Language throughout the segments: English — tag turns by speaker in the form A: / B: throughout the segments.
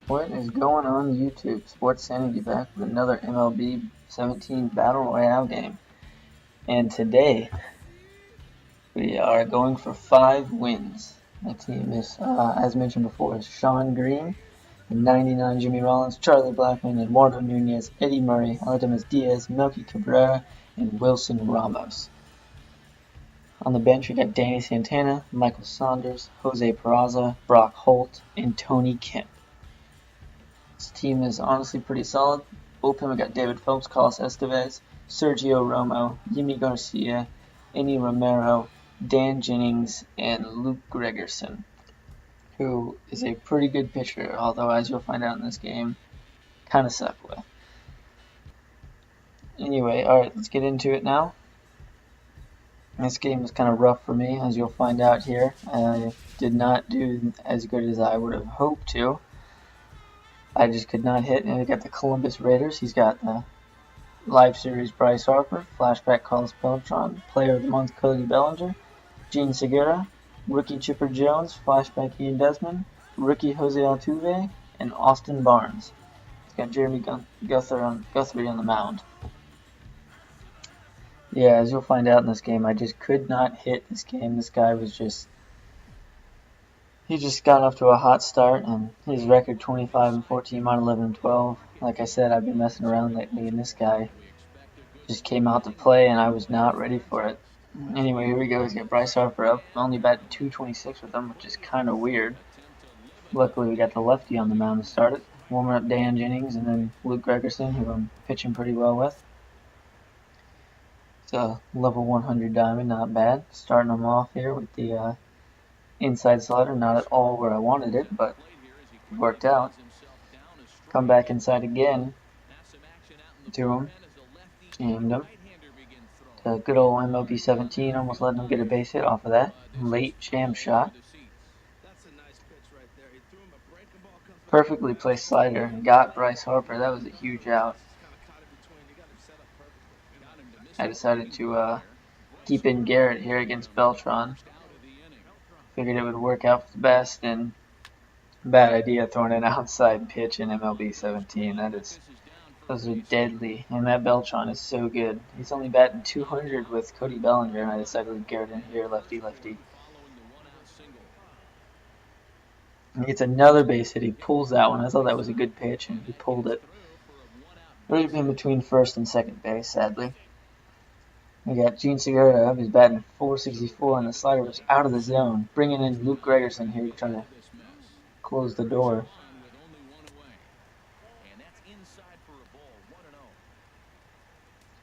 A: What is going on YouTube? Sports Sanity back with another MLB 17 Battle Royale game. And today we are going for 5 wins. My team is, as mentioned before, is Sean Green, 99 Jimmy Rollins, Charlie Blackmon, Eduardo Nunez, Eddie Murray, Aldamas Diaz, Melky Cabrera, and Wilson Ramos. On the bench we got Danny Santana, Michael Saunders, Jose Peraza, Brock Holt, and Tony Kemp. This team is honestly pretty solid. Bullpen, we got David Phelps, Carlos Estevez, Sergio Romo, Yimi Garcia, Eni Romero, Dan Jennings, and Luke Gregerson, who is a pretty good pitcher, although as you'll find out in this game, kind of suck with. Anyway, alright, let's get into it now. This game was kind of rough for me, as you'll find out here. I did not do as good as I would have hoped to. I just could not hit, and we got the Columbus Raiders. He's got the Live Series Bryce Harper, Flashback Carlos Beltran, Player of the Month Cody Bellinger, Gene Segura, Rookie Chipper Jones, Flashback Ian Desmond, Rookie Jose Altuve, and Austin Barnes. He's got Jeremy Guthrie on the mound. Yeah, as you'll find out in this game, I just could not hit this game. This guy was he just got off to a hot start, and his record 25-14 on 11-12. Like I said, I've been messing around lately, and this guy just came out to play, and I was not ready for it. Anyway, here we go. He's got Bryce Harper up, only batting .226 with him, which is kind of weird. Luckily, we got the lefty on the mound to start it. Warming up Dan Jennings, and then Luke Gregerson, who I'm pitching pretty well with. It's a level 100 diamond, not bad. Starting him off here with the inside slider, not at all where I wanted it, but it worked out. Come back inside again to him, aimed him. The good old MLB 17, almost letting him get a base hit off of that. Late jam shot. Perfectly placed slider, got Bryce Harper. That was a huge out. I decided to keep in Garrett here against Beltran. Figured it would work out for the best, and bad idea throwing an outside pitch in MLB 17. Those are deadly, and that Beltran is so good. He's only batting .200 with Cody Bellinger, and I decided to leave Garrett in here, lefty-lefty. He gets another base hit. He pulls that one. I thought that was a good pitch, and he pulled it right in between first and second base, sadly. We got Gene Segura up. He's batting .464, and the slider was out of the zone. Bringing in Luke Gregerson here, trying to close the door.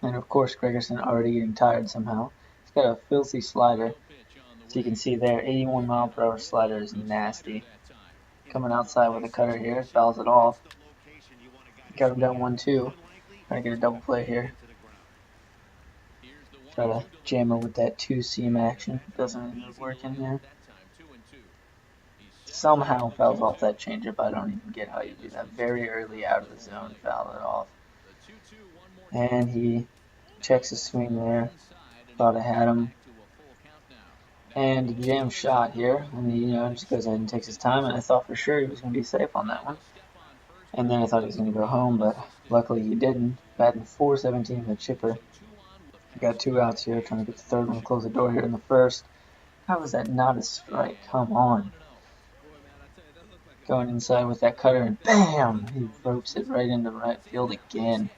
A: And of course, Gregerson already getting tired somehow. He's got a filthy slider. So you can see there, 81 mile per hour slider is nasty. Coming outside with a cutter here, fouls it off. Got him down 1-2. Trying to get a double play here. Try to jam him with that two-seam action. Doesn't end up working here. Somehow fouls off that changeup. I don't even get how you do that. Very early out of the zone, foul it off. And he checks his swing there. Thought I had him. And a jam shot here. And he, just goes ahead and takes his time. And I thought for sure he was going to be safe on that one. And then I thought he was going to go home, but luckily he didn't. Batting .417 with Chipper. Got 2 outs here, trying to get the third one, close the door here in the first. How was that not a strike? Come on. Going inside with that cutter, and bam! He ropes it right into right field again.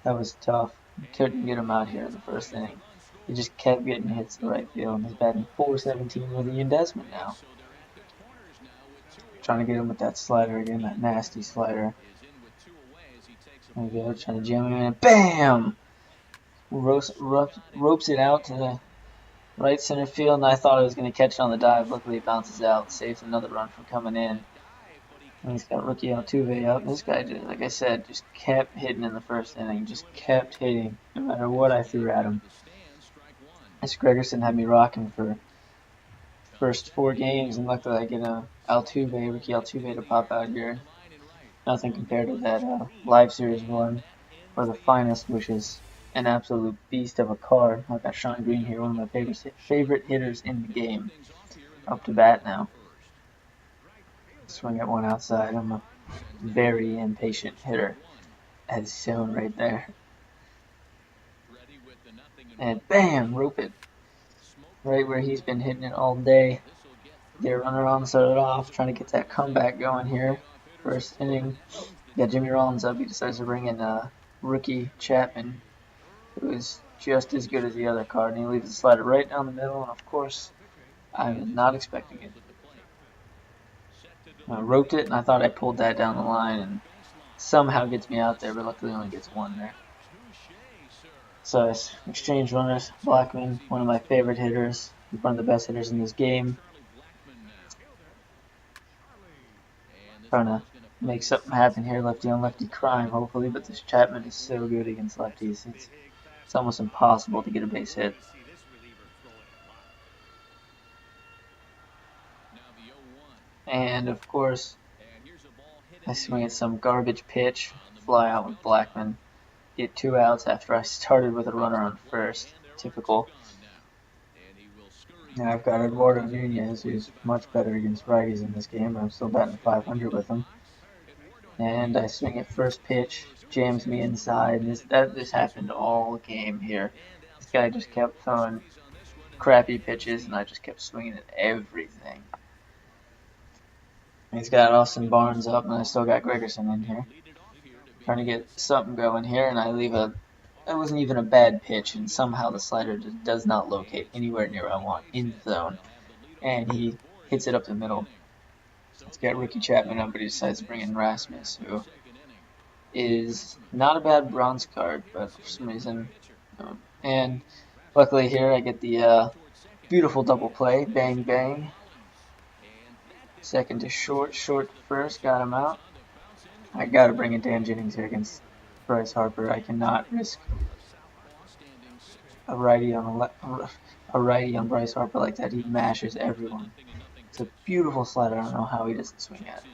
A: That was tough. Couldn't get him out here in the first inning. He just kept getting hits to right field, and he's batting .417 with Ian Desmond now. Trying to get him with that slider again, that nasty slider. There we go, trying to jam him in, and bam! Ropes it out to the right center field, and I thought I was going to catch it on the dive. Luckily, it bounces out, saves another run from coming in. And he's got rookie Altuve up. This guy, like I said, just kept hitting in the first inning. Just kept hitting, no matter what I threw at him. This Gregerson had me rocking for the first 4 games, and luckily I get a rookie Altuve to pop out here. Nothing compared to that Live Series one, or the finest, which is an absolute beast of a card. I've got Sean Green here, one of my favorite hitters in the game. Up to bat now. Swing at one outside. I'm a very impatient hitter, as shown right there. And bam, rope it. Right where he's been hitting it all day. Get a runner on, set it off, trying to get that comeback going here. First inning, got Jimmy Rollins up. He decides to bring in rookie Chapman, who is just as good as the other card, and he leaves the slider right down the middle, and of course, I was not expecting it. I roped it, and I thought I pulled that down the line, and somehow gets me out there, but luckily only gets one there. So I exchange runners. Blackmon, one of my favorite hitters, one of the best hitters in this game. Trying to make something happen here, lefty on lefty crime, hopefully, but this Chapman is so good against lefties. It's almost impossible to get a base hit. And of course, I swing at some garbage pitch, fly out with Blackmon, get 2 outs after I started with a runner on first. Typical. Now I've got Eduardo Nunez, who's much better against righties in this game, but I'm still batting 500 with him. And I swing at first pitch, jams me inside. This happened all game here. This guy just kept throwing crappy pitches, and I just kept swinging at everything. He's got Austin Barnes up, and I still got Gregerson in here. Trying to get something going here, and I leave a... That wasn't even a bad pitch, and somehow the slider just does not locate anywhere near where I want, in the zone. And he hits it up the middle. It's got Ricky Chapman up, but he decides to bring in Rasmus, who is not a bad bronze card, but for some reason... And luckily here I get the beautiful double play, bang bang. Second to short, short to first, got him out. I gotta bring in Dan Jennings here against Bryce Harper. I cannot risk a righty on Bryce Harper like that. He mashes everyone. It's a beautiful slider. I don't know how he doesn't swing at it.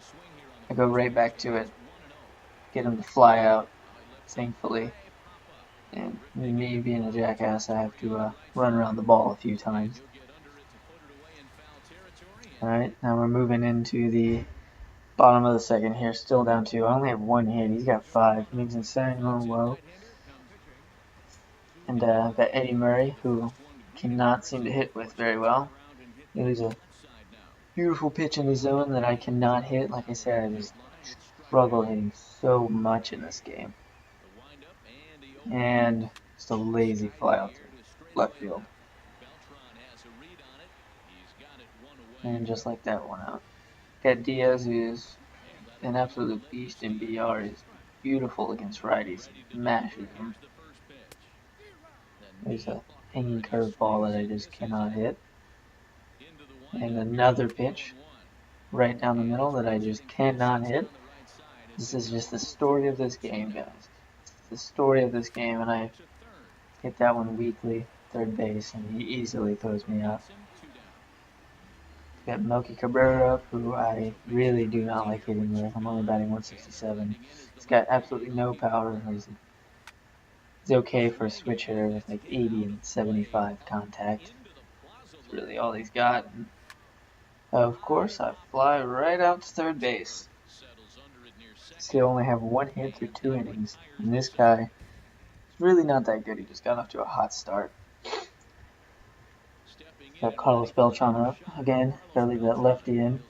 A: I go right back to it, get him to fly out, thankfully. And me being a jackass, I have to run around the ball a few times. Alright, now we're moving into the bottom of the second here, still down 2. I only have 1 hit. He's got 5. Means insane on low. And I've got Eddie Murray, who cannot seem to hit with very well. There's a beautiful pitch in the zone that I cannot hit. Like I said, I just struggle hitting so much in this game. And just a lazy fly out to left field. And just like that, one out. Got Diaz, who's an absolute beast in BR. Is beautiful against righties. Mashes them. There's a hanging curveball that I just cannot hit. And another pitch right down the middle that I just cannot hit. This is just the story of this game, guys. It's the story of this game, and I hit that one weakly, third base, and he easily throws me out. Got Melky Cabrera up, who I really do not like hitting with. I'm only batting 167. He's got absolutely no power. He's okay for a switch hitter with like 80 and 75 contact. That's really all he's got. And of course, I fly right out to third base. Still only have 1 hit through 2 innings. And this guy is really not that good. He just got off to a hot start. Got Carlos Beltran up again. Gotta leave that lefty in.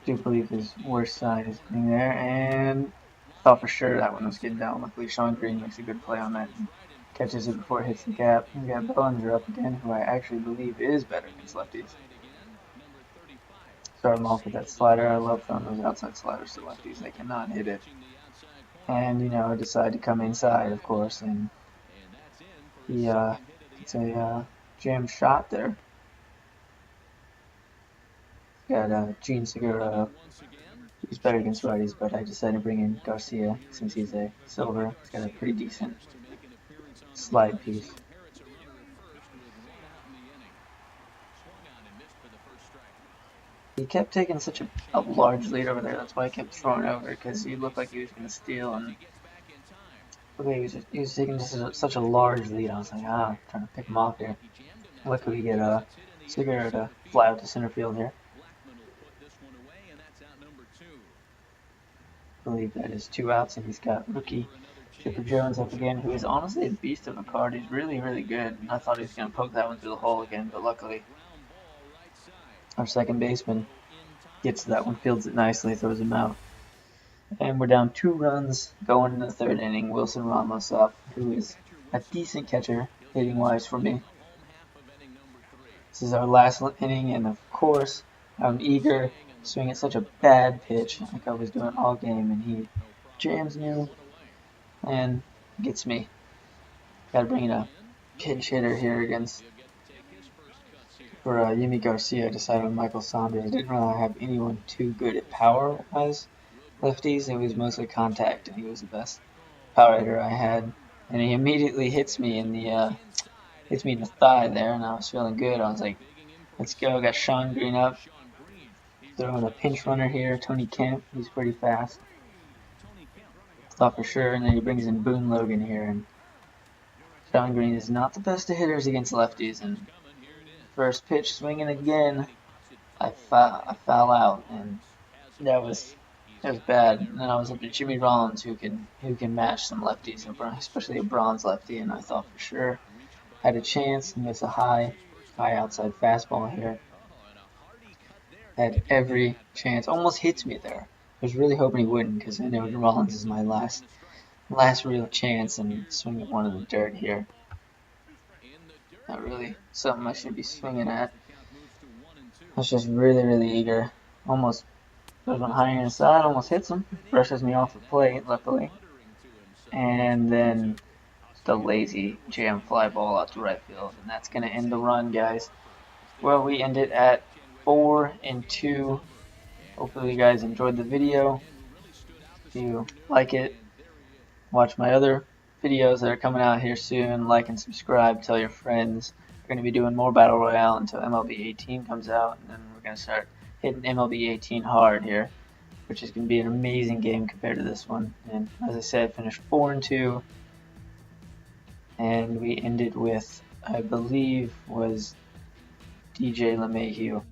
A: Do believe his worst side is being there, and thought for sure that one was getting down. Luckily, Sean Green makes a good play on that and catches it before it hits the gap. We got Bellinger up again, who I actually believe is better against lefties. Start him off with that slider. I love throwing those outside sliders to lefties. They cannot hit it. And, you know, I decide to come inside, of course, and he gets a jam shot there. Got Gene Segura up. He's better against righties, but I decided to bring in Garcia since he's a silver. He's got a pretty decent slide piece. He kept taking such a large lead over there. That's why I kept throwing over, because he looked like he was going to steal, and okay, he was taking such a large lead. I was like, trying to pick him off there. Luckily, we get Cigar to fly out to center field here. I believe that is 2 outs, and he's got rookie Chipper Jones up again, who is honestly a beast of a card. He's really, really good. And I thought he was going to poke that one through the hole again, but luckily our second baseman gets to that one, fields it nicely, throws him out. And we're down 2 runs going in the third inning. Wilson Ramos up, who is a decent catcher hitting-wise for me. This is our last inning, and of course, I'm eager, swinging such a bad pitch like I was doing all game, and he jams me and gets me. Got to bring in a pinch hitter here against for Yimi Garcia. Decided on Michael Saunders. I didn't really have anyone too good at power as lefties. It was mostly contact, and he was the best power hitter I had. And he immediately hits me in the thigh there, and I was feeling good. I was like, let's go. Got Sean Green up. Throwing a pinch runner here. Tony Kemp, he's pretty fast. Thought for sure, and then he brings in Boone Logan here. And Sean Green is not the best of hitters against lefties. And first pitch, swinging again. I foul out, and that was bad. And then I was up to Jimmy Rollins, who can match some lefties, especially a bronze lefty. And I thought for sure had a chance. Miss a high outside fastball here. Had every chance. Almost hits me there. I was really hoping he wouldn't, because I know Rollins is my last real chance, and swing at one in the dirt here. Not really something I should be swinging at. I was just really, really eager. Almost goes one higher inside, almost hits him. Brushes me off the plate, luckily. And then just a lazy jam fly ball out to right field. And that's going to end the run, guys. Well, we ended at 4-2. Hopefully you guys enjoyed the video. If you like it, watch my other videos that are coming out here soon. Like and subscribe. Tell your friends. We're going to be doing more Battle Royale until MLB 18 comes out. And then we're going to start hitting MLB 18 hard here, which is going to be an amazing game compared to this one. And as I said, finished 4-2. And we ended with, I believe, was DJ LeMahieu.